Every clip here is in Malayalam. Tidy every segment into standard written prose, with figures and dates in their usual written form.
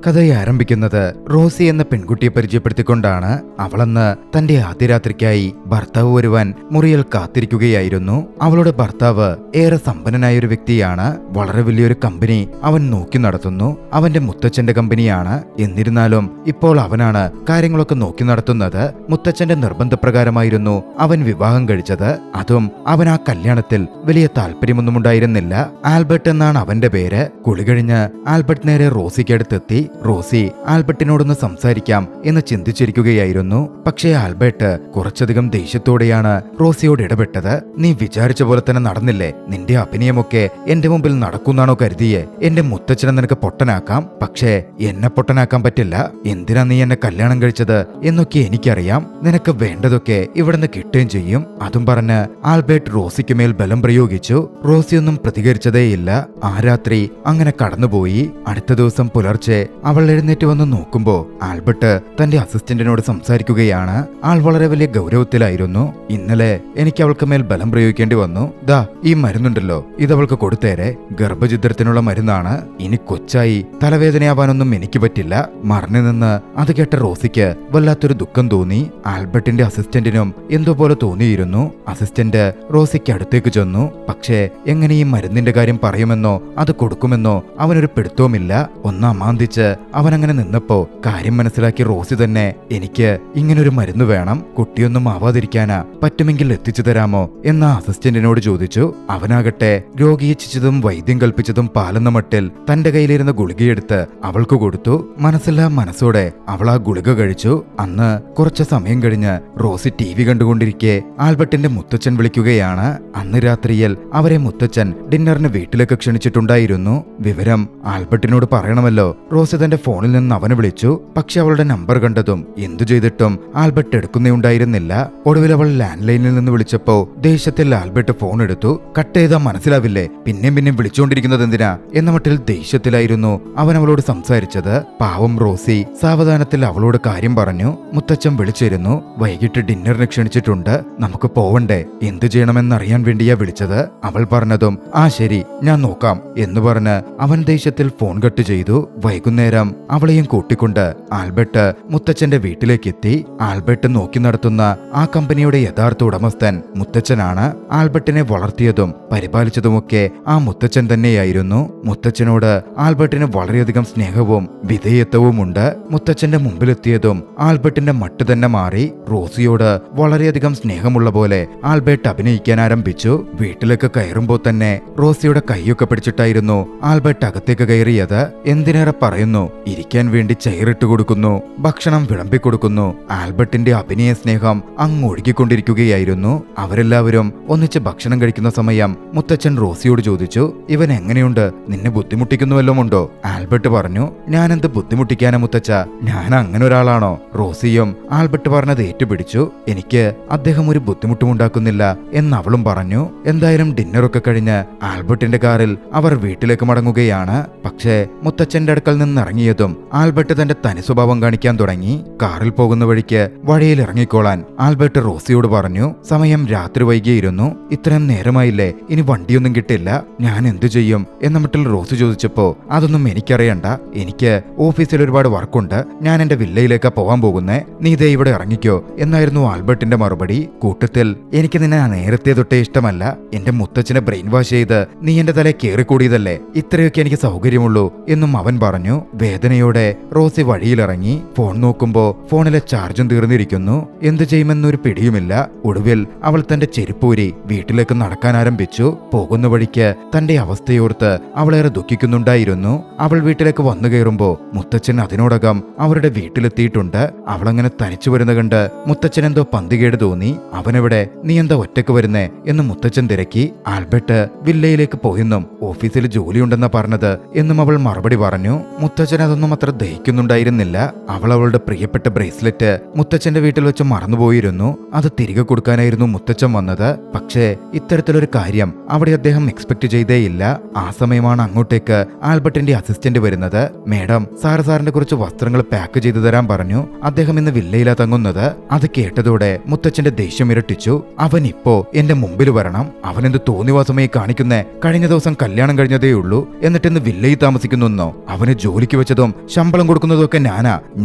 കഥയെ ആരംഭിക്കുന്നത് റോസി എന്ന പെൺകുട്ടിയെ പരിചയപ്പെടുത്തിക്കൊണ്ടാണ്. അവളന്ന് തന്റെ ആദ്യ രാത്രിക്കായി ഭർത്താവ് വരുവാൻ മുറിയിൽ കാത്തിരിക്കുകയായിരുന്നു. അവളുടെ ഭർത്താവ് ഏറെ സമ്പന്നനായ ഒരു വ്യക്തിയാണ്. വളരെ വലിയൊരു കമ്പനി അവൻ നോക്കി നടത്തുന്നു. അവന്റെ മുത്തച്ഛന്റെ കമ്പനിയാണ്. എന്നിരുന്നാലും ഇപ്പോൾ അവനാണ് കാര്യങ്ങളൊക്കെ നോക്കി നടത്തുന്നത്. മുത്തച്ഛന്റെ നിർബന്ധപ്രകാരമായിരുന്നു അവൻ വിവാഹം കഴിച്ചത്. അതും അവൻ ആ കല്യാണത്തിൽ വലിയ താല്പര്യമൊന്നും ഉണ്ടായിരുന്നില്ല. ആൽബർട്ട് എന്നാണ് അവന്റെ പേര്. കുളി കഴിഞ്ഞ് ആൽബർട്ട് നേരെ റോസിക്ക് അടുത്തെത്തി. റോസി ആൽബർട്ടിനോടൊന്ന് സംസാരിക്കാം എന്ന് ചിന്തിച്ചിരിക്കുകയായിരുന്നു. പക്ഷേ ആൽബർട്ട് കുറച്ചധികം ദേഷ്യത്തോടെയാണ് റോസിയോട് ഇടപെട്ടത്. നീ വിചാരിച്ച പോലെ തന്നെ നടന്നില്ലേ? നിന്റെ അഭിനയമൊക്കെ എന്റെ മുമ്പിൽ നടക്കുന്നാണോ കരുതിയേ? എന്റെ മുത്തച്ഛനെ നിനക്ക് പൊട്ടനാക്കാം, പക്ഷേ എന്നെ പൊട്ടനാക്കാൻ പറ്റില്ല. എന്തിനാ നീ എന്നെ കല്യാണം കഴിച്ചത് എന്നൊക്കെ എനിക്കറിയാം. നിനക്ക് വേണ്ടതൊക്കെ ഇവിടുന്ന് കിട്ടുകയും ചെയ്യും. അതും പറഞ്ഞ് ആൽബർട്ട് റോസിക്ക് മേൽ ബലം പ്രയോഗിച്ചു. റോസിയൊന്നും പ്രതികരിച്ചതേയില്ല. ആ രാത്രി അങ്ങനെ കടന്നുപോയി. അടുത്ത ദിവസം പുലർച്ചെ അവൾ എഴുന്നേറ്റ് വന്ന് നോക്കുമ്പോ ആൽബർട്ട് തന്റെ അസിസ്റ്റന്റിനോട് സംസാരിക്കുകയാണ്. ആൾ വളരെ വലിയ ഗൗരവത്തിലായിരുന്നു. ഇന്നലെ എനിക്ക് അവൾക്ക് മേൽ ബലം പ്രയോഗിക്കേണ്ടി വന്നു. ദാ ഈ മരുന്നുണ്ടല്ലോ, ഇതവൾക്ക് കൊടുത്തേരെ. ഗർഭഛിദ്രത്തിനുള്ള മരുന്നാണ്. ഇനി കൊച്ചായി തലവേദനയാവാനൊന്നും എനിക്ക് പറ്റില്ല. മറന്നു നിന്ന് അത് കേട്ട റോസിക്ക് വല്ലാത്തൊരു ദുഃഖം തോന്നി. ആൽബർട്ടിന്റെ അസിസ്റ്റന്റിനും എന്തോ പോലെ തോന്നിയിരുന്നു. അസിസ്റ്റന്റ് റോസിക്ക് അടുത്തേക്ക് ചെന്നു. പക്ഷേ എങ്ങനെ ഈ മരുന്നിന്റെ കാര്യം പറയുമെന്നോ അത് കൊടുക്കുമെന്നോ അവനൊരു പിടുത്തവുമില്ല. ഒന്ന് അമാന്തിച്ച് അവനങ്ങനെ നിന്നപ്പോ കാര്യം മനസ്സിലാക്കി റോസി തന്നെ, എനിക്ക് ഇങ്ങനൊരു മരുന്ന് വേണം, കുട്ടിയൊന്നും ആവാതിരിക്കാനാ, പറ്റുമെങ്കിൽ എത്തിച്ചു തരാമോ എന്ന് അസിസ്റ്റന്റിനോട് ചോദിച്ചു. അവനാകട്ടെ രോഗിയെ ചിച്ചതും വൈദ്യം കൽപ്പിച്ചതും പാലെന്ന മട്ടിൽ തന്റെ കയ്യിലിരുന്ന ഗുളികയെടുത്ത് അവൾക്ക് കൊടുത്തു. മനസ്സില്ലാ മനസ്സോടെ അവൾ ആ ഗുളിക കഴിച്ചു. അന്ന് കുറച്ച് സമയം കഴിഞ്ഞ് റോസി TV കണ്ടുകൊണ്ടിരിക്കെ ആൽബർട്ടിന്റെ മുത്തച്ഛൻ വിളിക്കുകയാണ്. അന്ന് രാത്രിയിൽ അവരെ മുത്തച്ഛൻ ഡിന്നറിന് വീട്ടിലേക്ക് ക്ഷണിച്ചിട്ടുണ്ടായിരുന്നു. വിവരം ആൽബർട്ടിനോട് പറയണമല്ലോ. റോസി തന്റെ ഫോണിൽ നിന്ന് അവനെ വിളിച്ചു. പക്ഷെ അവളുടെ നമ്പർ കണ്ടതും എന്തു ചെയ്തിട്ടും ആൽബർട്ട് എടുക്കുന്നേണ്ടായിരുന്നില്ല. ഒടുവിൽ അവൾ ലാൻഡ് ലൈനിൽ നിന്ന് വിളിച്ചപ്പോ ദേഷ്യത്തിൽ ആൽബർട്ട് ഫോൺ എടുത്തു. കട്ട് ചെയ്താ മനസ്സിലാവില്ലേ, പിന്നെയും വിളിച്ചുകൊണ്ടിരിക്കുന്നത് എന്തിനാ എന്ന മട്ടിൽ ദേഷ്യത്തിലായിരുന്നു അവൻ അവളോട് സംസാരിച്ചത്. പാവം റോസി സാവധാനത്തിൽ അവളോട് കാര്യം പറഞ്ഞു. മുത്തച്ഛൻ വിളിച്ചിരുന്നു. വൈകിട്ട് ഡിന്നറിന് ക്ഷണിച്ചിട്ടുണ്ട്, നമുക്ക് പോവണ്ടേ? എന്തു ചെയ്യണമെന്നറിയാൻ വേണ്ടിയാ വിളിച്ചത്. അവൾ പറഞ്ഞതും ആ ശരി, ഞാൻ നോക്കാം എന്ന് പറഞ്ഞ് അവൻ ദേഷ്യത്തിൽ ഫോൺ കട്ട് ചെയ്തു. വൈകുന്നേരം അവളെയും കൂട്ടിക്കൊണ്ട് ആൽബർട്ട് മുത്തച്ഛന്റെ വീട്ടിലേക്ക് എത്തി. ആൽബർട്ട് നോക്കി നടത്തുന്ന ആ കമ്പനിയുടെ യഥാർത്ഥ ഉടമസ്ഥൻ മുത്തച്ഛനാണ്. ആൽബർട്ടിനെ വളർത്തിയതും പരിപാലിച്ചതുമൊക്കെ ആ മുത്തച്ഛൻ തന്നെയായിരുന്നു. മുത്തച്ഛനോട് ആൽബർട്ടിന് വളരെയധികം സ്നേഹവും വിധേയത്വവുമുണ്ട്. മുത്തച്ഛന്റെ മുമ്പിലെത്തിയതും ആൽബർട്ടിന്റെ മട്ട് തന്നെ മാറി. റോസിയോട് വളരെയധികം സ്നേഹമുള്ള പോലെ ആൽബർട്ട് അഭിനയിക്കാൻ ആരംഭിച്ചു. വീട്ടിലേക്ക് കയറുമ്പോൾ തന്നെ റോസിയുടെ കൈയൊക്കെ പിടിച്ചിട്ടായിരുന്നു ആൽബർട്ട് അകത്തേക്ക് കയറിയത്. എന്തിനേറെ പറയുന്നു, ഇരിക്കാൻ വേണ്ടി ചെയറിട്ട് കൊടുക്കുന്നു, ഭക്ഷണം വിളമ്പിക്കൊടുക്കുന്നു. ആൽബർട്ടിന്റെ അഭിനയ സ്നേഹം അങ്ങ് ഒഴുകിക്കൊണ്ടിരിക്കുകയായിരുന്നു. അവരെല്ലാവരും ഒന്നിച്ച് ഭക്ഷണം കഴിക്കുന്ന സമയം മുത്തച്ഛൻ റോസിയോട് ചോദിച്ചു, ഇവൻ എങ്ങനെയുണ്ട്? നിന്നെ ബുദ്ധിമുട്ടിക്കുന്നുവല്ലോ ഉണ്ടോ? ആൽബർട്ട് പറഞ്ഞു, ഞാൻ എന്ത് ബുദ്ധിമുട്ടിക്കാനാ മുത്തച്ഛ, ഞാൻ അങ്ങനെ ഒരാളാണോ? റോസിയും ആൽബർട്ട് പറഞ്ഞത് ഏറ്റുപിടിച്ചു. എനിക്ക് അദ്ദേഹം ഒരു ബുദ്ധിമുട്ടും ഉണ്ടാക്കുന്നില്ല എന്ന് അവളും പറഞ്ഞു. എന്തായാലും ഡിന്നറൊക്കെ കഴിഞ്ഞ് ആൽബർട്ടിന്റെ കാറിൽ അവർ വീട്ടിലേക്ക് മടങ്ങുകയാണ്. പക്ഷേ മുത്തച്ഛന്റെ അടുക്കൽ നിന്ന് ഇറങ്ങിയതും ആൽബർട്ട് തന്റെ തനി സ്വഭാവം കാണിക്കാൻ തുടങ്ങി. കാറിൽ പോകുന്ന വഴിക്ക് വഴിയിൽ ഇറങ്ങിക്കോളാൻ ആൽബർട്ട് റോസിയോട് പറഞ്ഞു. സമയം രാത്രി വൈകിയിരുന്നു. ഇത്രയും നേരമായില്ലേ, ഇനി വണ്ടിയൊന്നും കിട്ടില്ല, ഞാൻ എന്തു ചെയ്യും എന്ന മട്ടിൽ റോസി ചോദിച്ചപ്പോ, അതൊന്നും എനിക്കറിയണ്ട, എനിക്ക് ഓഫീസിൽ ഒരുപാട് വർക്കുണ്ട്, ഞാൻ എന്റെ വില്ലയിലേക്കാ പോവാൻ പോകുന്നേ, നീ ദേ ഇവിടെ ഇറങ്ങിക്കോ എന്നായിരുന്നു ആൽബർട്ടിന്റെ മറുപടി. കൂട്ടത്തിൽ, എനിക്ക് നിന്നെ നേരത്തെ തൊട്ടേ ഇഷ്ടമല്ല, എന്റെ മുത്തച്ഛനെ ബ്രെയിൻ വാഷ് ചെയ്ത് നീ എന്റെ തലയിൽ കേറിക്കൂടിയതല്ലേ, ഇത്രയൊക്കെ എനിക്ക് സൗകര്യമുള്ളൂ എന്നും അവൻ പറഞ്ഞു. വേദനയോടെ റോസി വഴിയിലിറങ്ങി. ഫോൺ നോക്കുമ്പോ ഫോണിലെ ചാർജും തീർന്നിരിക്കുന്നു. എന്തു ചെയ്യുമെന്നൊരു പിടിയുമില്ല. ഒടുവിൽ അവൾ തന്റെ ചെരുപ്പൂരി വീട്ടിലേക്ക് നടക്കാൻ ആരംഭിച്ചു. പോകുന്ന വഴിക്ക് തന്റെ അവസ്ഥയോർത്ത് അവളേറെ ദുഃഖിക്കുന്നുണ്ടായിരുന്നു. അവൾ വീട്ടിലേക്ക് വന്നു കയറുമ്പോ മുത്തച്ഛൻ അതിനോടകം അവരുടെ വീട്ടിലെത്തിയിട്ടുണ്ട്. അവളങ്ങനെ തനിച്ചു വരുന്ന കണ്ട് മുത്തച്ഛൻ എന്തോ പന്തികേട് തോന്നി. അവനെവിടെ, നീ എന്താ ഒറ്റക്ക് വരുന്നേ എന്ന് മുത്തച്ഛൻ തിരക്കി. ആൽബർട്ട് വില്ലയിലേക്ക് പോയെന്നും ഓഫീസിൽ ജോലിയുണ്ടെന്നാ പറഞ്ഞത് എന്നും അവൾ മറുപടി പറഞ്ഞു. മുത്തച്ഛൻ അതൊന്നും അത്ര ദഹിക്കുന്നുണ്ടായിരുന്നില്ല. അവൾ അവളുടെ പ്രിയപ്പെട്ട ബ്രേസ്ലെറ്റ് മുത്തച്ഛന്റെ വീട്ടിൽ വെച്ച് മറന്നുപോയിരുന്നു. അത് തിരികെ കൊടുക്കാനായിരുന്നു മുത്തച്ഛൻ വന്നത്. പക്ഷേ ഇത്തരത്തിലൊരു കാര്യം അവിടെ അദ്ദേഹം എക്സ്പെക്ട് ചെയ്തേയില്ല. ആ സമയമാണ് അങ്ങോട്ടേക്ക് ആൽബർട്ടിന്റെ അസിസ്റ്റന്റ് വരുന്നത്. മേഡം, സാറിന്റെ കുറച്ച് വസ്ത്രങ്ങൾ പാക്ക് ചെയ്തു തരാൻ പറഞ്ഞു. അദ്ദേഹം ഇന്ന് വില്ലയിലാ തങ്ങുന്നത്. അത് കേട്ടതോടെ മുത്തച്ഛന്റെ ദേഷ്യം ഇരട്ടിച്ചു. അവൻ ഇപ്പോ എന്റെ മുമ്പിൽ വരണം, അവനെന്ത് തോന്നിവാസമായി കാണിക്കുന്നേ? കഴിഞ്ഞ ദിവസം കല്യാണം കഴിഞ്ഞതേ ഉള്ളൂ, എന്നിട്ട് ഇന്ന് വില്ലയിൽ താമസിക്കുന്നോ? അവന് ജോലിക്ക് ജോലിക്ക് വെച്ചതും ശമ്പളം കൊടുക്കുന്നതും ഒക്കെ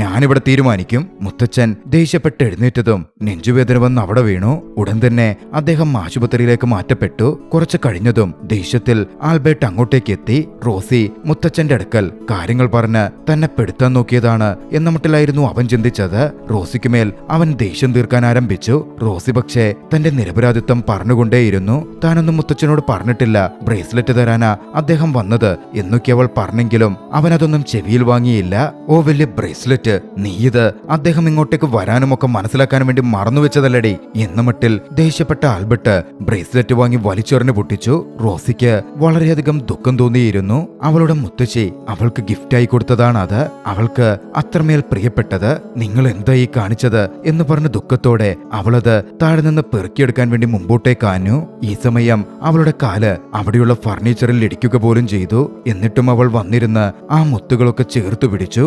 ഞാനിവിടെ തീരുമാനിക്കും. മുത്തച്ഛൻ ദേഷ്യപ്പെട്ട് എഴുന്നേറ്റതും നെഞ്ചുവേദന വന്ന് അവിടെ വീണു. ഉടൻ തന്നെ അദ്ദേഹം ആശുപത്രിയിലേക്ക് മാറ്റപ്പെട്ടു. കുറച്ചു കഴിഞ്ഞതും ദേഷ്യത്തിൽ ആൽബർട്ട് അങ്ങോട്ടേക്ക് എത്തി. റോസി മുത്തച്ഛന്റെ അടുക്കൽ കാര്യങ്ങൾ പറഞ്ഞ് തന്നെ പെടുത്താൻ നോക്കിയതാണ് എന്ന മട്ടിലായിരുന്നു അവൻ ചിന്തിച്ചത്. റോസിക്കുമേൽ അവൻ ദേഷ്യം തീർക്കാൻ ആരംഭിച്ചു. റോസി പക്ഷേ തന്റെ നിരപരാധിത്വം പറഞ്ഞുകൊണ്ടേയിരുന്നു. താനൊന്നും മുത്തച്ഛനോട് പറഞ്ഞിട്ടില്ല, ബ്രേസ്ലെറ്റ് തരാനാ അദ്ദേഹം വന്നത് എന്നൊക്കെ അവൾ പറഞ്ഞെങ്കിലും അവനതൊന്നും ചെവിയിൽ വാങ്ങിയില്ല. ഓ വലിയ ബ്രേസ്ലെറ്റ്, നീ ഇത് അദ്ദേഹം ഇങ്ങോട്ടേക്ക് വരാനും ഒക്കെ മനസ്സിലാക്കാൻ വേണ്ടി മറന്നുവെച്ചതല്ലടി എന്ന മട്ടിൽ ദേഷ്യപ്പെട്ട ആൽബർട്ട് ബ്രേസ്ലെറ്റ് വാങ്ങി വലിച്ചെറിഞ്ഞു പൊട്ടിച്ചു. റോസിക്ക് വളരെയധികം ദുഃഖം തോന്നിയിരുന്നു. അവളുടെ മുത്തശ്ശി അവൾക്ക് ഗിഫ്റ്റായി കൊടുത്തതാണ് അത്, അവൾക്ക് അത്രമേൽ പ്രിയപ്പെട്ടത്. നിങ്ങൾ എന്തായി കാണിച്ചത് എന്ന് പറഞ്ഞ ദുഃഖത്തോടെ അവളത് താഴെ നിന്ന് പെറുക്കിയെടുക്കാൻ വേണ്ടി മുമ്പോട്ടേക്കാഞ്ഞു. ഈ സമയം അവളുടെ കാല് അവിടെയുള്ള ഫർണിച്ചറിൽ ഇടിക്കുക പോലും ചെയ്തു. എന്നിട്ടും അവൾ വന്നിരുന്ന് ആ മുത്തുകളൊക്കെ ചേർത്തു പിടിച്ചു.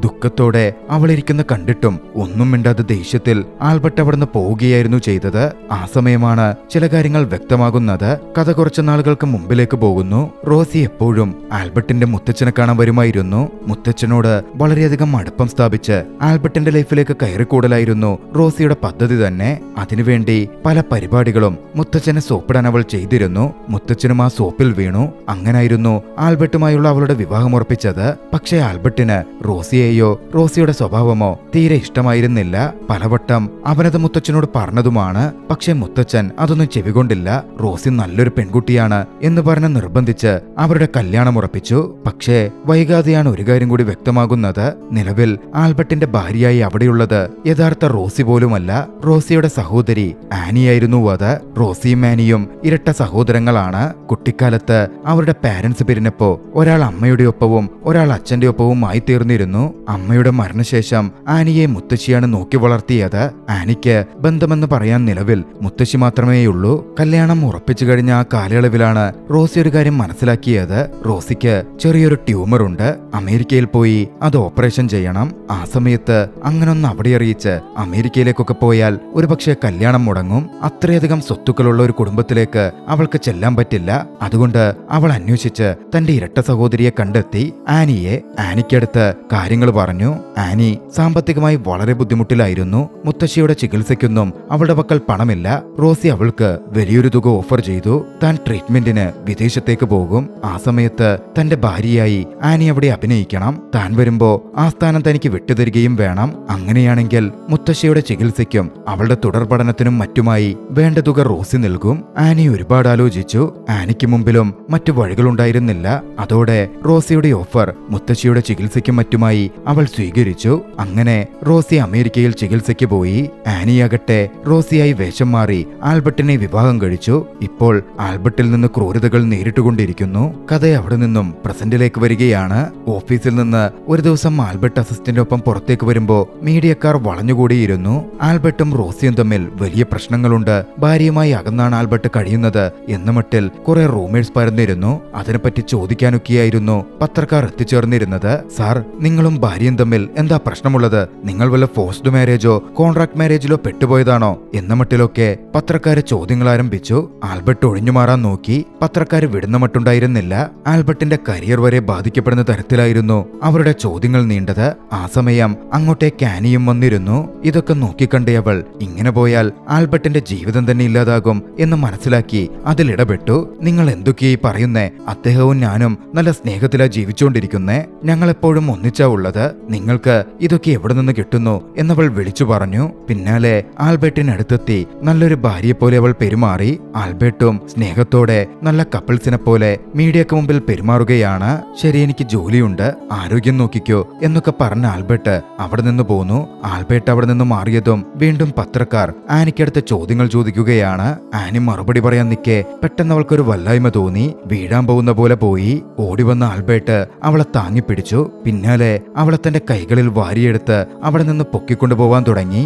ദുഃഖത്തോടെ അവളിരിക്കുന്ന കണ്ടിട്ടും ഒന്നും മിണ്ടാതെ ദേഷ്യത്തിൽ ആൽബർട്ട് അവിടുന്ന് പോവുകയായിരുന്നു ചെയ്തത്. ആ സമയമാണ് ചില കാര്യങ്ങൾ വ്യക്തമാകുന്നത്. കഥ കുറച്ചു നാളുകൾക്ക് മുമ്പിലേക്ക് പോകുന്നു. റോസി എപ്പോഴും ആൽബർട്ടിന്റെ മുത്തച്ഛനെ കാണാൻ വരുമായിരുന്നു. മുത്തച്ഛനോട് വളരെയധികം അടുപ്പം സ്ഥാപിച്ച് ആൽബർട്ടിന്റെ ലൈഫിലേക്ക് കയറിക്കൂടലായിരുന്നു റോസിയുടെ പദ്ധതി തന്നെ. അതിനുവേണ്ടി പല പരിപാടികളും മുത്തച്ഛനെ സോപ്പിടാൻ അവൾ ചെയ്തിരുന്നു. മുത്തച്ഛനും ആ സോപ്പിൽ വീണു. അങ്ങനായിരുന്നു ആൽബർട്ടുമായുള്ള അവളുടെ വിവാഹം ഉറപ്പിച്ചത്. പക്ഷേ ആൽബർട്ടിന് റോസിയെ റോസിയുടെ സ്വഭാവമോ തീരെ ഇഷ്ടമായിരുന്നില്ല. പലവട്ടം അവനത് മുത്തച്ഛനോട് പറഞ്ഞതുമാണ്. പക്ഷെ മുത്തച്ഛൻ അതൊന്നും ചെവികൊണ്ടില്ല. റോസി നല്ലൊരു പെൺകുട്ടിയാണ് എന്ന് പറഞ്ഞ് നിർബന്ധിച്ച് അവരുടെ കല്യാണം ഉറപ്പിച്ചു. പക്ഷേ വൈകാതെയാണ് ഒരു കാര്യം കൂടി വ്യക്തമാകുന്നത്. നിലവിൽ ആൽബർട്ടിന്റെ ഭാര്യയായി അവിടെയുള്ളത് യഥാർത്ഥ റോസി പോലുമല്ല, റോസിയുടെ സഹോദരി ആനിയായിരുന്നു അത്. റോസിയും ആനിയും ഇരട്ട സഹോദരങ്ങളാണ്. കുട്ടിക്കാലത്ത് അവരുടെ പാരന്റ്സ് പിരിഞ്ഞപ്പോ ഒരാൾ അമ്മയുടെ ഒപ്പവും ഒരാൾ അച്ഛന്റെ ഒപ്പവും ആയി തീർന്നിരുന്നു. അമ്മയുടെ മരണശേഷം ആനിയെ മുത്തശ്ശിയാണ് നോക്കി വളർത്തിയത്. ആനിക്ക് ബന്ധമെന്ന് പറയാൻ നിലവിൽ മുത്തശ്ശി മാത്രമേയുള്ളൂ. കല്യാണം ഉറപ്പിച്ചു കഴിഞ്ഞ ആ കാലയളവിലാണ് റോസി ഒരു കാര്യം മനസ്സിലാക്കിയത്. റോസിക്ക് ചെറിയൊരു ട്യൂമർ ഉണ്ട്, അമേരിക്കയിൽ പോയി അത് ഓപ്പറേഷൻ ചെയ്യണം. ആ സമയത്ത് അങ്ങനൊന്ന് അവിടെ അറിയിച്ച് അമേരിക്കയിലേക്കൊക്കെ പോയാൽ ഒരുപക്ഷെ കല്യാണം മുടങ്ങും. അത്രയധികം സ്വത്തുക്കളുള്ള ഒരു കുടുംബത്തിലേക്ക് അവൾക്ക് ചെല്ലാൻ പറ്റില്ല. അതുകൊണ്ട് അവൾ അന്വേഷിച്ച് തന്റെ ഇരട്ട സഹോദരിയെ കണ്ടെത്തി ആനിയെ. ആനിക്കടുത്ത് കാര്യങ്ങൾ പറഞ്ഞു. ആനി സാമ്പത്തികമായി വളരെ ബുദ്ധിമുട്ടിലായിരുന്നു. മുത്തശ്ശിയുടെ ചികിത്സയ്ക്കൊന്നും അവളുടെ പക്കൽ പണമില്ല. റോസി അവൾക്ക് വലിയൊരു തുക ഓഫർ ചെയ്തു. താൻ ട്രീറ്റ്മെന്റിന് വിദേശത്തേക്ക് പോകും. ആ സമയത്ത് തന്റെ ഭാര്യയായി ആനി അവിടെ അഭിനയിക്കണം. താൻ വരുമ്പോ ആ സ്ഥാനം തനിക്ക് വിട്ടുതരികയും വേണം. അങ്ങനെയാണെങ്കിൽ മുത്തശ്ശിയുടെ ചികിത്സയ്ക്കും അവളുടെ തുടർ പഠനത്തിനും മറ്റുമായി വേണ്ട തുക റോസി നൽകും. ആനി ഒരുപാട് ആലോചിച്ചു. ആനിക്ക് മുമ്പിലും മറ്റു വഴികളുണ്ടായിരുന്നില്ല. അതോടെ റോസിയുടെ ഓഫർ മുത്തശ്ശിയുടെ ചികിത്സയ്ക്കും മറ്റുമായി അവൾ സ്വീകരിച്ചു. അങ്ങനെ റോസി അമേരിക്കയിൽ ചികിത്സയ്ക്ക് പോയി. ആനിയാകട്ടെ റോസിയായി വേഷം മാറി ആൽബർട്ടിനെ വിവാഹം കഴിച്ചു. ഇപ്പോൾ ആൽബർട്ടിൽ നിന്ന് ക്രൂരതകൾ നേരിട്ടുകൊണ്ടിരിക്കുന്നു. കഥ അവിടെ നിന്നും പ്രസന്റിലേക്ക് വരികയാണ്. ഓഫീസിൽ നിന്ന് ഒരു ദിവസം ആൽബർട്ട് അസിസ്റ്റന്റിനൊപ്പം പുറത്തേക്ക് വരുമ്പോ മീഡിയക്കാർ വളഞ്ഞുകൂടിയിരുന്നു. ആൽബർട്ടും റോസിയും തമ്മിൽ വലിയ പ്രശ്നങ്ങളുണ്ട്, ഭാര്യയുമായി അകന്നാണ് ആൽബർട്ട് കഴിയുന്നത് എന്ന മട്ടിൽ കുറെ റൂമേഴ്സ് പരന്നിരുന്നു. അതിനെപ്പറ്റി ചോദിക്കാനൊക്കെയായിരുന്നു പത്രക്കാർ എത്തിച്ചേർന്നിരുന്നത്. സാർ, നിങ്ങളും ഭാര്യയും തമ്മിൽ എന്താ പ്രശ്നമുള്ളത്? നിങ്ങൾ വല്ല ഫോഴ്സ്ഡ് മാരേജോ കോൺട്രാക്ട് മാരേജിലോ പെട്ടുപോയതാണോ എന്ന മട്ടിലൊക്കെ പത്രക്കാര് ചോദ്യങ്ങൾ ആരംഭിച്ചു. ആൽബർട്ട് ഒഴിഞ്ഞുമാറാൻ നോക്കി. പത്രക്കാര് വിടുന്ന മട്ടുണ്ടായിരുന്നില്ല. ആൽബർട്ടിന്റെ കരിയർ വരെ ബാധിക്കപ്പെടുന്ന തരത്തിലായിരുന്നു അവരുടെ ചോദ്യങ്ങൾ നീണ്ടത്. ആ സമയം അങ്ങോട്ടേക്ക് ആനിയും വന്നിരുന്നു. ഇതൊക്കെ നോക്കിക്കണ്ടവൾ ഇങ്ങനെ പോയാൽ ആൽബർട്ടിന്റെ ജീവിതം തന്നെ ഇല്ലാതാകും എന്ന് മനസ്സിലാക്കി അതിലിടപെട്ടു. നിങ്ങൾ എന്തൊക്കെയായി പറയുന്നേ? അദ്ദേഹവും ഞാനും നല്ല സ്നേഹത്തിലാ ജീവിച്ചുകൊണ്ടിരിക്കുന്നേ. ഞങ്ങളെപ്പോഴും ഒന്നിച്ചാ ഉള്ളത്. നിങ്ങൾക്ക് ഇതൊക്കെ എവിടെ നിന്ന് കിട്ടുന്നു എന്നവൾ വിളിച്ചു പറഞ്ഞു. പിന്നാലെ ആൽബർട്ടിനടുത്തെത്തി നല്ലൊരു ഭാര്യയെ പോലെ അവൾ പെരുമാറി. ആൽബർട്ടും സ്നേഹത്തോടെ നല്ല കപ്പിൾസിനെ പോലെ മീഡിയക്ക് മുമ്പിൽ പെരുമാറുകയാണ്. ശരി, എനിക്ക് ജോലിയുണ്ട്, ആരോഗ്യം നോക്കിക്കോ എന്നൊക്കെ പറഞ്ഞ ആൽബർട്ട് അവിടെ നിന്ന് പോന്നു. ആൽബർട്ട് അവിടെ നിന്ന് മാറിയതും വീണ്ടും പത്രക്കാർ ആനിക്കടുത്ത് ചോദ്യങ്ങൾ ചോദിക്കുകയാണ്. ആനി മറുപടി പറയാൻ നിൽക്കെ പെട്ടെന്ന് അവൾക്കൊരു വല്ലായ്മ തോന്നി. വീഴാൻ പോകുന്ന പോലെ പോയി. ഓടിവന്ന ആൽബർട്ട് അവളെ താങ്ങിപ്പിടിച്ചു. പിന്നാലെ അവളെ തന്റെ കൈകളിൽ വാരിയെടുത്ത് അവിടെ നിന്ന് പൊക്കിക്കൊണ്ടുപോവാൻ തുടങ്ങി.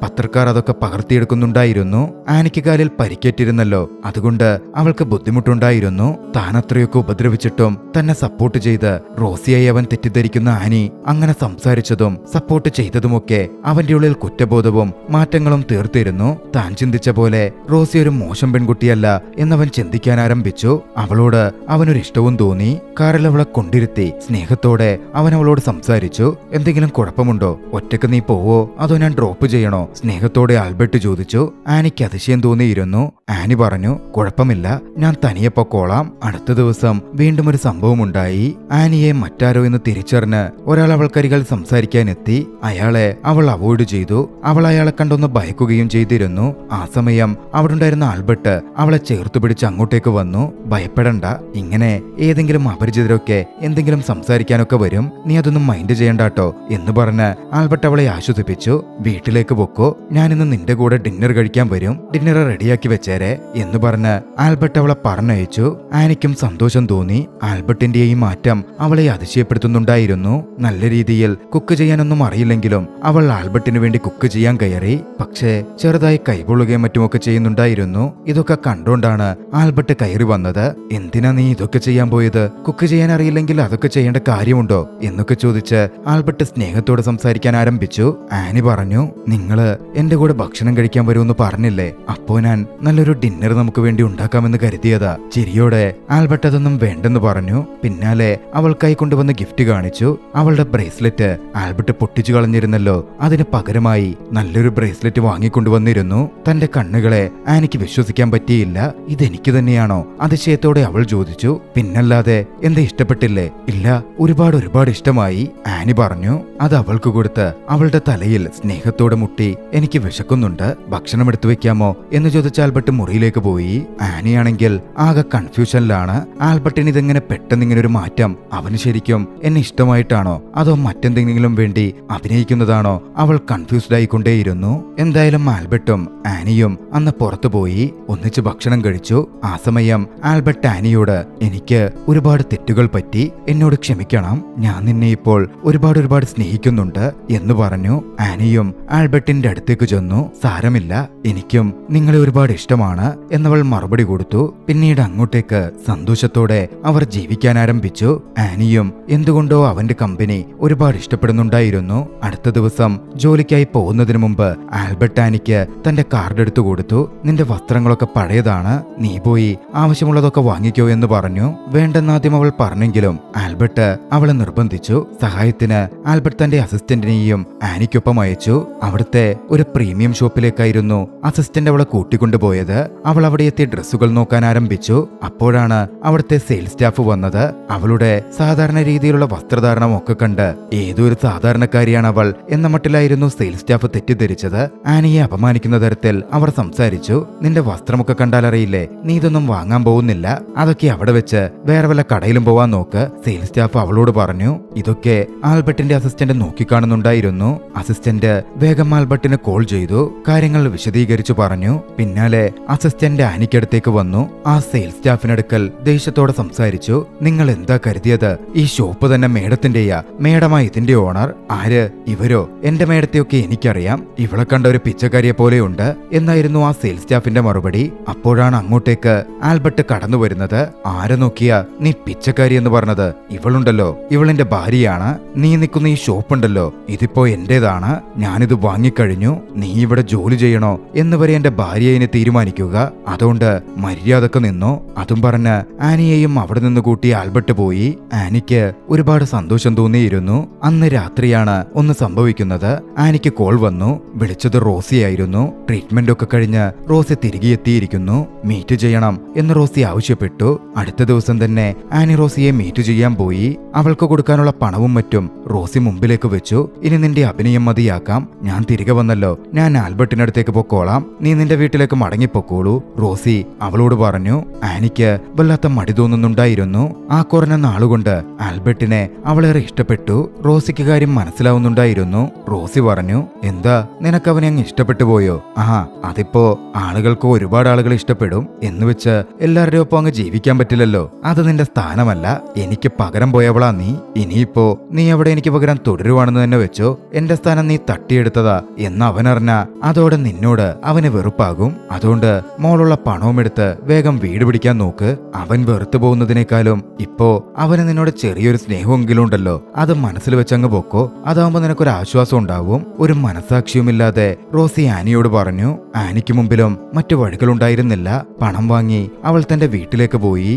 പത്രക്കാർ അതൊക്കെ പകർത്തിയെടുക്കുന്നുണ്ടായിരുന്നു. ആനിക്ക് കാലിൽ പരിക്കേറ്റിരുന്നല്ലോ, അതുകൊണ്ട് അവൾക്ക് ബുദ്ധിമുട്ടുണ്ടായിരുന്നു. താൻ അത്രയൊക്കെ ഉപദ്രവിച്ചിട്ടും തന്നെ സപ്പോർട്ട് ചെയ്ത് റോസിയായി അവൻ തെറ്റിദ്ധരിക്കുന്ന ആനി അങ്ങനെ സംസാരിച്ചതും സപ്പോർട്ട് ചെയ്തതുമൊക്കെ അവന്റെ ഉള്ളിൽ കുറ്റബോധവും മാറ്റങ്ങളും തീർത്തിരുന്നു. താൻ ചിന്തിച്ച പോലെ റോസി ഒരു മോശം പെൺകുട്ടിയല്ല എന്നവൻ ചിന്തിക്കാൻ ആരംഭിച്ചു. അവളോട് അവനൊരു ഇഷ്ടവും തോന്നി. കാറിൽ അവളെ കൊണ്ടിരുത്തി സ്നേഹത്തോടെ അവൻ അവളോട് സംസാരിച്ചു. എന്തെങ്കിലും കുഴപ്പമുണ്ടോ? ഒറ്റക്ക് നീ പോവോ അതോ ഞാൻ ഡ്രോപ്പ് ചെയ്യണോ? സ്നേഹത്തോടെ ആൽബർട്ട് ചോദിച്ചു. ആനിക്ക് അതിശയം തോന്നിയിരുന്നു. ആനി പറഞ്ഞു, കുഴപ്പമില്ല, ഞാൻ തനിയെ പൊക്കോളാം. അടുത്ത ദിവസം വീണ്ടും ഒരു സംഭവം ഉണ്ടായി. ആനിയെ മറ്റാരോ എന്ന് തിരിച്ചറിഞ്ഞ് ഒരാൾ അവൾക്കരികിൽ സംസാരിക്കാനെത്തി. അയാളെ അവൾ അവോയ്ഡ് ചെയ്തു. അവൾ അയാളെ കണ്ടൊന്ന് ഭയക്കുകയും ചെയ്തിരുന്നു. ആ സമയം അവിടെ ഉണ്ടായിരുന്ന ആൽബർട്ട് അവളെ ചേർത്തു പിടിച്ച് അങ്ങോട്ടേക്ക് വന്നു. ഭയപ്പെടണ്ട, ഇങ്ങനെ ഏതെങ്കിലും അപരിചിതരൊക്കെ എന്തെങ്കിലും സംസാരിക്കാനൊക്കെ വരും, നീ അതൊന്നും മൈൻഡ് ചെയ്യണ്ടാട്ടോ എന്ന് പറഞ്ഞ് ആൽബർട്ട് അവളെ ആശ്വസിപ്പിച്ചു. വീട്ടിലേക്ക് പൊക്കോ, ഞാനിന്ന് നിന്റെ കൂടെ ഡിന്നർ കഴിക്കാൻ വരും, ഡിന്നർ റെഡിയാക്കി വെച്ചേരെ എന്ന് പറഞ്ഞ് ആൽബർട്ട് അവളെ പറഞ്ഞയച്ചു. ആനിക്കും സന്തോഷം തോന്നി. ആൽബർട്ടിന്റെ ഈ മാറ്റം അവളെ അതിശയപ്പെടുത്തുന്നുണ്ടായിരുന്നു. നല്ല രീതിയിൽ കുക്ക് ചെയ്യാനൊന്നും അറിയില്ലെങ്കിലും അവൾ ആൽബർട്ടിന് വേണ്ടി കുക്ക് ചെയ്യാൻ കയറി. പക്ഷേ ചെറുതായി കൈപൊള്ളുകയും മറ്റുമൊക്കെ ചെയ്യുന്നുണ്ടായിരുന്നു. ഇതൊക്കെ കണ്ടോണ്ടാണ് ആൽബർട്ട് കയറി വന്നത്. എന്തിനാ നീ ഇതൊക്കെ ചെയ്യാൻ പോയത്? കുക്ക് ചെയ്യാൻ അറിയില്ലെങ്കിൽ അതൊക്കെ ചെയ്യേണ്ട കാര്യമുണ്ടോ എന്നൊക്കെ ചോദിച്ച് ആൽബർട്ട് സ്നേഹത്തോടെ സംസാരിക്കാൻ ആരംഭിച്ചു. ആനി പറഞ്ഞു, നിങ്ങള് എന്റെ കൂടെ ഭക്ഷണം കഴിക്കാൻ വരുമെന്ന് പറഞ്ഞില്ലേ, അപ്പോ ഞാൻ നല്ലൊരു ഡിന്നർ നമുക്ക് വേണ്ടി ഉണ്ടാക്കാമെന്ന് കരുതിയതാ. ചിരിയോടെ ആൽബർട്ട് അതൊന്നും വേണ്ടെന്ന് പറഞ്ഞു. പിന്നാലെ അവൾക്കായി കൊണ്ടുവന്ന ഗിഫ്റ്റ് കാണിച്ചു. അവളുടെ ബ്രേസ്ലെറ്റ് ആൽബർട്ട് പൊട്ടിച്ചു കളഞ്ഞിരുന്നല്ലോ, അതിന് പകരമായി നല്ലൊരു ബ്രേസ്ലെറ്റ് വാങ്ങിക്കൊണ്ടുവന്നിരുന്നു. തന്റെ കണ്ണുകളെ ആനിക്ക് വിശ്വസിക്കാൻ പറ്റിയില്ല. ഇതെനിക്ക് തന്നെയാണോ? അതിശയത്തോടെ അവൾ ചോദിച്ചു. പിന്നല്ലാതെ എന്താ, ഇഷ്ടപ്പെട്ടില്ലേ? ഇല്ല, ഒരുപാട് ഇഷ്ടമായി ആനി പറഞ്ഞു. അത് അവൾക്ക് കൊടുത്ത് അവളുടെ തലയിൽ സ്നേഹത്തോടെ മുട്ടി. എനിക്ക് വിശക്കുന്നുണ്ട്, ഭക്ഷണം എടുത്തു വെക്കാമോ എന്ന് ചോദിച്ച ആൽബർട്ട് മുറിയിലേക്ക് പോയി. ആനിയാണെങ്കിൽ ആകെ കൺഫ്യൂഷനിലാണ്. ആൽബർട്ടിന് ഇതെങ്ങനെ പെട്ടെന്ന് ഇങ്ങനെ ഒരു മാറ്റം? അവന് ശരിക്കും എന്നെ ഇഷ്ടമായിട്ടാണോ അതോ മറ്റെന്തെങ്കിലും വേണ്ടി അഭിനയിക്കുന്നതാണോ? അവൾ കൺഫ്യൂസ്ഡ് ആയിക്കൊണ്ടേയിരുന്നു. എന്തായാലും ആൽബർട്ടും ആനിയും അന്ന് പുറത്തു പോയി ഒന്നിച്ച് ഭക്ഷണം കഴിച്ചു. ആ സമയം ആൽബർട്ട് ആനിയോട്, എനിക്ക് ഒരുപാട് തെറ്റുകൾ പറ്റി, എന്നോട് ക്ഷമിക്കണം, ഞാൻ നിന്നെ ഇപ്പോൾ ഒരുപാട് സ്നേഹിക്കുന്നുണ്ട് എന്ന് പറഞ്ഞു. ആനിയും ആൽബർട്ടിന്റെ അടുത്തേക്ക് ചെന്നു. സാരമില്ല, എനിക്കും നിങ്ങളെ ഒരുപാട് ഇഷ്ടമാണ് എന്നവൾ മറുപടി കൊടുത്തു. പിന്നീട് അങ്ങോട്ടേക്ക് സന്തോഷത്തോടെ അവർ ജീവിക്കാൻ ആരംഭിച്ചു. ആനിയും എന്തുകൊണ്ടോ അവന്റെ കമ്പനി ഒരുപാട് ഇഷ്ടപ്പെടുന്നുണ്ടായിരുന്നു. അടുത്ത ദിവസം ജോലിക്കായി പോകുന്നതിന് മുമ്പ് ആൽബർട്ട് ആനിക്ക് തന്റെ കാർഡ് എടുത്തു കൊടുത്തു. നിന്റെ വസ്ത്രങ്ങളൊക്കെ പഴയതാണ്, നീ പോയി ആവശ്യമുള്ളതൊക്കെ വാങ്ങിക്കോ എന്ന് പറഞ്ഞു. വേണ്ടെന്നാദ്യം അവൾ പറഞ്ഞെങ്കിലും ആൽബർട്ട് അവളെ നിർബന്ധിച്ചു. സഹായത്തിന് ആൽബർട്ട് തന്റെ അസിസ്റ്റന്റിനെയും ആനിക്കൊപ്പം അയച്ചു. അവിടുത്തെ ഒരു പ്രീമിയം ഷോപ്പിലേക്കായിരുന്നു അസിസ്റ്റന്റ് അവളെ കൂട്ടിക്കൊണ്ടുപോയത്. അവൾ അവിടെ എത്തി ഡ്രസ്സുകൾ നോക്കാൻ ആരംഭിച്ചു. അപ്പോഴാണ് അവിടുത്തെ സെയിൽസ് സ്റ്റാഫ് വന്നത്. അവളുടെ സാധാരണ രീതിയിലുള്ള വസ്ത്രധാരണം ഒക്കെ കണ്ട് ഏതൊരു സാധാരണക്കാരിയാണ് അവൾ എന്ന മട്ടിലായിരുന്നു സെയിൽസ് സ്റ്റാഫ് തെറ്റിദ്ധരിച്ചത്. ആനിയെ അപമാനിക്കുന്ന തരത്തിൽ അവർ സംസാരിച്ചു. നിന്റെ വസ്ത്രമൊക്കെ കണ്ടാലറിയില്ലേ, നീ ഇതൊന്നും വാങ്ങാൻ പോകുന്നില്ല, അതൊക്കെ അവിടെ വെച്ച് വേറെ വല്ല കടയിലും പോവാൻ നോക്ക് സെയിൽസ് സ്റ്റാഫ് അവളോട് പറഞ്ഞു. ഇതൊക്കെ ആൽബർട്ടിന്റെ അസിസ്റ്റന്റ് നോക്കിക്കാണുന്നുണ്ടായിരുന്നു. അസിസ്റ്റന്റ് വേഗം ആൽബർട്ടിന് കോൾ ചെയ്തു, കാര്യങ്ങൾ വിശദീകരിച്ചു പറഞ്ഞു. പിന്നാലെ അസിസ്റ്റന്റ് ആനിക്കടുത്തേക്ക് വന്നു. ആ സെയിൽസ് സ്റ്റാഫിനടുക്കൽ ദേഷ്യത്തോടെ സംസാരിച്ചു. നിങ്ങൾ എന്താ കരുതിയത്, ഈ ഷോപ്പ് തന്നെ മേഡത്തിന്റെയാ? മേഡമാ ഇതിന്റെ ഓണർ? ആര്? ഇവരോ? എന്റെ മേഡത്തെയൊക്കെ എനിക്കറിയാം, ഇവളെ കണ്ട ഒരു പിച്ചക്കാരിയെ പോലെയുണ്ട് എന്നായിരുന്നു ആ സെയിൽസ് സ്റ്റാഫിന്റെ മറുപടി. അപ്പോഴാണ് അങ്ങോട്ടേക്ക് ആൽബർട്ട് കടന്നു വരുന്നത്. ആരെ നോക്കിയാ നീ പിച്ചക്കാരി എന്ന് പറഞ്ഞത്? ഇവളുണ്ടല്ലോ, ഇവളെന്റെ ഭാര്യയാണ്. നീ നിൽക്കുന്ന ഈ ഷോപ്പുണ്ടല്ലോ, ഇതിപ്പോ എന്റേതാണ്, ഞാനിത് വാങ്ങിക്കഴിഞ്ഞു. നീ ഇവിടെ ജോലി ചെയ്യണോ എന്ന് വരെ എന്റെ ഭാര്യയെ തീരുമാനിക്കുക, അതുകൊണ്ട് മര്യാദക്ക് നിന്നോ. അതും പറഞ്ഞ് ആനിയെയും അവിടെ നിന്ന് കൂട്ടി ആൽബർട്ട് പോയി. ആനിക്ക് ഒരുപാട് സന്തോഷം തോന്നിയിരുന്നു. അന്ന് രാത്രിയാണ് ഒന്ന് സംഭവിക്കുന്നത്. ആനിക്ക് കോൾ വന്നു. വിളിച്ചത് റോസിയായിരുന്നു. ട്രീറ്റ്മെന്റ് ഒക്കെ കഴിഞ്ഞ് റോസി തിരികെ എത്തിയിരിക്കുന്നു. മീറ്റ് ചെയ്യണം എന്ന് റോസി ആവശ്യപ്പെട്ടു. അടുത്ത ദിവസം തന്നെ ആനി റോസിയെ മീറ്റ് ചെയ്യാൻ പോയി. അവൾക്ക് കൊടുക്കാനുള്ള പണവും മറ്റും റോസി മുമ്പിലേക്ക് വെച്ചു. ഇനി നിന്റെ അഭിനയം മതിയാക്കാം, ഞാൻ തിരികെ വന്നല്ലോ, ഞാൻ ആൽബർട്ടിനടുത്തേക്ക് പൊക്കോളാം, നീ നിന്റെ വീട്ടിലേക്ക് മടങ്ങിപ്പൊക്കോളൂ റോസി അവളോട് പറഞ്ഞു. ആനിക്ക് വല്ലാത്ത മടി തോന്നുന്നുണ്ടായിരുന്നു. ആ കുറഞ്ഞ നാളുകൊണ്ട് ആൽബർട്ടിനെ അവളേറെ ഇഷ്ടപ്പെട്ടു. റോസിക്ക് കാര്യം മനസ്സിലാവുന്നുണ്ടായിരുന്നു. റോസി പറഞ്ഞു, എന്താ നിനക്ക് അവനെ അങ്ങ് ഇഷ്ടപ്പെട്ടു പോയോ? ആ, അതിപ്പോ ആളുകൾക്ക് ഒരുപാട് ആളുകൾ ഇഷ്ടപ്പെടും എന്ന് വെച്ച് എല്ലാവരുടെ ഒപ്പം അങ്ങ് ജീവിക്കാൻ പറ്റില്ലല്ലോ, അത് നിന്റെ സ്ഥാനമല്ല, എനിക്ക് പകരം പോയവളാ നീ. ഇനിയിപ്പോ നീ അവിടെ എനിക്ക് പകരം തുടരുവാണെന്ന് തന്നെ വെച്ചോ, എന്റെ സ്ഥാനം നീ തട്ടിയെടുത്തതാ എന്ന് അവനറിഞ്ഞ അതോടെ നിന്നോട് അവന് വെറുപ്പാകും. അതുകൊണ്ട് മോളുള്ള പണവും എടുത്ത് വേഗം വീട് പിടിക്കാൻ നോക്ക്. അവൻ വെറുത്തു പോകുന്നതിനേക്കാളും ഇപ്പോ അവന് നിന്നോട് ചെറിയൊരു സ്നേഹമെങ്കിലും ഉണ്ടല്ലോ, അത് മനസ്സിൽ വെച്ചങ്ങ് പൊക്കോ. അതാവുമ്പോ നിനക്കൊരു ആശ്വാസം ഉണ്ടാവും. ഒരു മനസാക്ഷിയുമില്ലാതെ റോസി ആനിയോട് പറഞ്ഞു. ആനിക്ക് മുമ്പിലും മറ്റു വഴികളുണ്ടായിരുന്നില്ല. പണം വാങ്ങി അവൾ തന്റെ വീട്ടിലേക്ക് പോയി.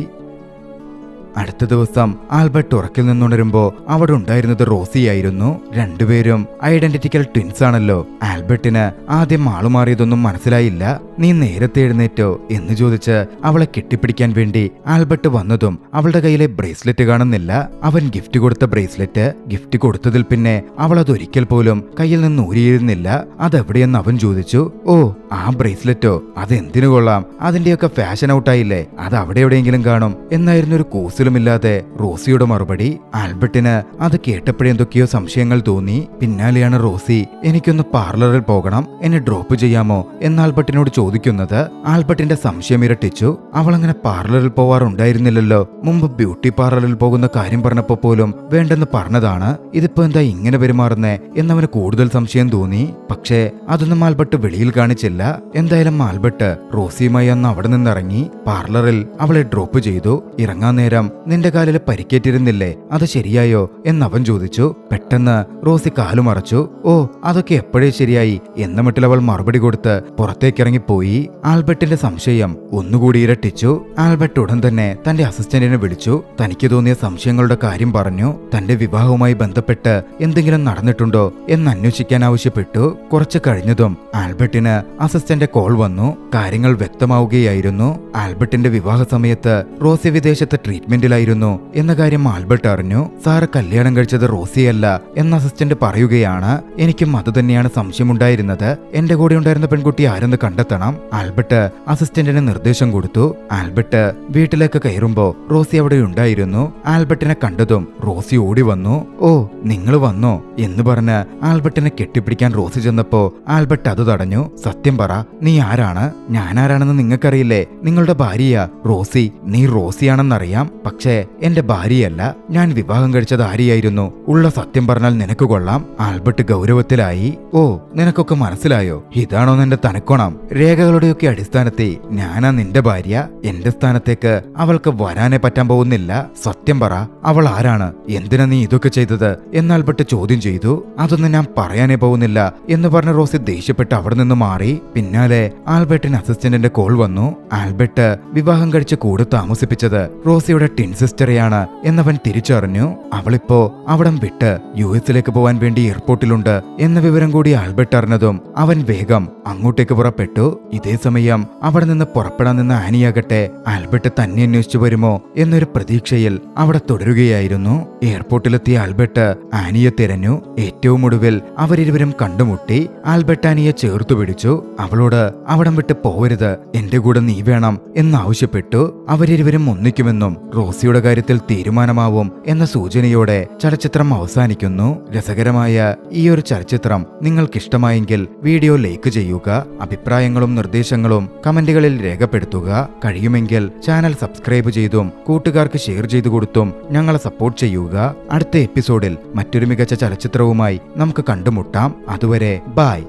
അടുത്ത ദിവസം ആൽബർട്ട് ഉറക്കിൽ നിന്നുണരുമ്പോ അവിടെ ഉണ്ടായിരുന്നത് റോസിയായിരുന്നു. രണ്ടുപേരും ഐഡന്റിറ്റിക്കൽ ട്വിൻസ് ആണല്ലോ. ആൽബർട്ടിന് ആദ്യം ആളുമാറിയതൊന്നും മനസ്സിലായില്ല. നീ നേരത്തെ എഴുന്നേറ്റോ എന്ന് ചോദിച്ച് അവളെ കെട്ടിപ്പിടിക്കാൻ വേണ്ടി ആൽബർട്ട് വന്നതും അവളുടെ കയ്യിലെ ബ്രേസ്ലെറ്റ് കാണുന്നില്ല. അവൻ ഗിഫ്റ്റ് കൊടുത്ത ബ്രേസ്ലെറ്റ്. ഗിഫ്റ്റ് കൊടുത്തതിൽ പിന്നെ അവൾ അതൊരിക്കൽ പോലും കയ്യിൽ നിന്ന് ഊരിയിരുന്നില്ല. അതെവിടെയെന്ന് അവൻ ചോദിച്ചു. ഓ, ആ ബ്രേസ്ലെറ്റോ? അതെന്തിനു കൊള്ളാം, അതിന്റെയൊക്കെ ഫാഷൻ ഔട്ടായില്ലേ, അത് അവിടെ എവിടെയെങ്കിലും കാണും എന്നായിരുന്നു ഒരു കൂസലുമില്ലാതെ റോസിയുടെ മറുപടി. ആൽബർട്ടിന് അത് കേട്ടപ്പോഴെന്തൊക്കെയോ സംശയങ്ങൾ തോന്നി. പിന്നാലെയാണ് റോസി എനിക്കൊന്ന് പാർലറിൽ പോകണം, എന്നെ ഡ്രോപ്പ് ചെയ്യാമോ എന്ന് ആൽബർട്ടിനോട് ചോദിക്കുന്നത്. ആൽബർട്ടിന്റെ സംശയം ഇരട്ടിച്ചു. അവളങ്ങനെ പാർലറിൽ പോവാറുണ്ടായിരുന്നില്ലല്ലോ. മുമ്പ് ബ്യൂട്ടി പാർലറിൽ പോകുന്ന കാര്യം പറഞ്ഞപ്പോ പോലും വേണ്ടെന്ന് പറഞ്ഞതാണ്. ഇതിപ്പോ എന്താ ഇങ്ങനെ പെരുമാറുന്നേ എന്നവന് കൂടുതൽ സംശയം തോന്നി. പക്ഷേ അതൊന്നും ആൽബർട്ട് വെളിയിൽ കാണിച്ചില്ല. എന്തായാലും ആൽബർട്ട് റോസിയുമായി അന്ന് അവിടെ നിന്നിറങ്ങി. പാർലറിൽ അവളെ ഡ്രോപ്പ് ചെയ്തു. ഇറങ്ങാൻ നേരം നിന്റെ കാലിൽ പരിക്കേറ്റിരുന്നില്ലേ, അത് ശരിയായോ എന്നവൻ ചോദിച്ചു. പെട്ടെന്ന് റോസി കാലുമറച്ചു. ഓ, അതൊക്കെ എപ്പോഴേ ശരിയായി എന്ന മട്ടിൽ അവൾ മറുപടി കൊടുത്ത് പുറത്തേക്കിറങ്ങിപ്പോയി. ആൽബർട്ടിന്റെ സംശയം ഒന്നുകൂടി ഇരട്ടിച്ചു. ആൽബർട്ട് ഉടൻ തന്നെ തന്റെ അസിസ്റ്റന്റിനെ വിളിച്ചു. തനിക്ക് തോന്നിയ സംശയങ്ങളുടെ കാര്യം പറഞ്ഞു. തന്റെ വിവാഹവുമായി ബന്ധപ്പെട്ട് എന്തെങ്കിലും നടന്നിട്ടുണ്ടോ എന്ന് അന്വേഷിക്കാൻ ആവശ്യപ്പെട്ടു. കുറച്ചു കഴിഞ്ഞതും ആൽബർട്ടിന് അസിസ്റ്റന്റ് കോൾ വന്നു. കാര്യങ്ങൾ വ്യക്തമാവുകയായിരുന്നു. ആൽബർട്ടിന്റെ വിവാഹ സമയത്ത് റോസി വിദേശത്ത് ട്രീറ്റ്മെന്റിലായിരുന്നു എന്ന കാര്യം ആൽബർട്ട് അറിഞ്ഞു. സാറ് കല്യാണം കഴിച്ചത് റോസിയല്ല എന്ന് അസിസ്റ്റന്റ് പറയുകയാണ്. എനിക്കും അത് തന്നെയാണ് സംശയമുണ്ടായിരുന്നത്. എന്റെ കൂടെ ഉണ്ടായിരുന്ന പെൺകുട്ടി ആരെന്ന് കണ്ടെത്തണം. ആൽബർട്ട് അസിസ്റ്റന്റിന് നിർദ്ദേശം കൊടുത്തു. ആൽബർട്ട് വീട്ടിലേക്ക് കയറുമ്പോ റോസി അവിടെ ഉണ്ടായിരുന്നു. ആൽബർട്ടിനെ കണ്ടതും റോസി ഓടി വന്നു. ഓ, നിങ്ങൾ വന്നോ എന്ന് പറഞ്ഞ് ആൽബർട്ടിനെ കെട്ടിപ്പിടിക്കാൻ റോസി ചെന്നപ്പോ ആൽബർട്ട് അത് തടഞ്ഞു. സത്യം പറ, നീ ആരാണ്? ഞാനാരാണെന്ന് നിങ്ങൾക്കറിയില്ലേ? നിങ്ങളുടെ ഭാര്യയാ റോസി. നീ റോസിയാണെന്നറിയാം, പക്ഷേ എന്റെ ഭാര്യയല്ല. ഞാൻ വിവാഹം കഴിച്ചത് ആരെയായിരുന്നു? ഉള്ള സത്യം പറഞ്ഞാൽ നിനക്ക് കൊള്ളാം. ആൽബർട്ട് ഗൗരവത്തിലായി. ഓ, നിനക്കൊക്കെ മനസ്സിലായോ? ഇതാണോ നിന്റെ തനക്കോണം? രേഖകളുടെയൊക്കെ അടിസ്ഥാനത്തിൽ ഞാനാ നിന്റെ ഭാര്യ. എന്റെ സ്ഥാനത്തേക്ക് അവൾക്ക് വരാനേ പറ്റാൻ പോകുന്നില്ല. സത്യം പറ, അവൾ ആരാണ്? എന്തിനാ നീ ഇതൊക്കെ ചെയ്തത് എന്ന് ആൽബർട്ട് ചോദ്യം ചെയ്തു. അതൊന്നും ഞാൻ പറയാനേ പോകുന്നില്ല എന്ന് പറഞ്ഞ റോസി ദേഷ്യപ്പെട്ട് അവിടെ നിന്ന് മാറി. പിന്നാലെ ആൽബർട്ടിന് അസിസ്റ്റന്റിന്റെ കോൾ വന്നു. ആൽബർട്ട് വിവാഹം കഴിച്ച് കൂടെ താമസിപ്പിച്ചത് റോസിയുടെ ടിൻ സിസ്റ്ററെയാണ് എന്നവൻ തിരിച്ചറിഞ്ഞു. അവളിപ്പോ അവിടം വിട്ട് യുഎസിലേക്ക് പോവാൻ വേണ്ടി എയർപോർട്ടിലുണ്ട് എന്ന വിവരം കൂടി ആൽബർട്ട് അറിഞ്ഞതും അവൻ വേഗം അങ്ങോട്ടേക്ക് പുറപ്പെട്ടു. ഇതേ സമയം അവിടെ നിന്ന് പുറപ്പെടാൻ നിന്ന ആനിയാകട്ടെ ആൽബർട്ട് തന്നെ അന്വേഷിച്ചു വരുമോ എന്നൊരു പ്രതീക്ഷയിൽ അവിടെ തുടരുകയായിരുന്നു. എയർപോർട്ടിലെത്തിയ ആൽബർട്ട് ആനിയെ തിരഞ്ഞു. ഏറ്റവും ഒടുവിൽ അവരിരുവരും കണ്ടുമുട്ടി. ആൽബർട്ട് ആനിയെ ചേർത്തു പിടിച്ചു. അവളോട് അവിടം വിട്ട് പോവരുത്, എന്റെ കൂടെ നീ വേണം എന്നാവശ്യപ്പെട്ടു. അവരിരുവരും ഒന്നിക്കുമെന്നും റോസിയുടെ കാര്യത്തിൽ തീരുമാനമാവും എന്ന സൂചനയോടെ ചലച്ചിത്രം അവസാനിക്കുന്നു. രസകരമായ ഈ ഒരു ചലച്ചിത്രം നിങ്ങൾക്കിഷ്ടമായെങ്കിൽ വീഡിയോ ലൈക്ക് ചെയ്യുക. അഭിപ്രായങ്ങളും നിർദ്ദേശങ്ങളും കമന്റുകളിൽ രേഖപ്പെടുത്തുക. കഴിയുമെങ്കിൽ ചാനൽ സബ്സ്ക്രൈബ് ചെയ്തും കൂട്ടുകാർക്ക് ഷെയർ ചെയ്തു കൊടുത്തും ഞങ്ങളെ സപ്പോർട്ട് ചെയ്യുക. അടുത്ത എപ്പിസോഡിൽ മറ്റൊരു മികച്ച ചലച്ചിത്രവുമായി നമുക്ക് കണ്ടുമുട്ടാം. അതുവരെ ബൈ.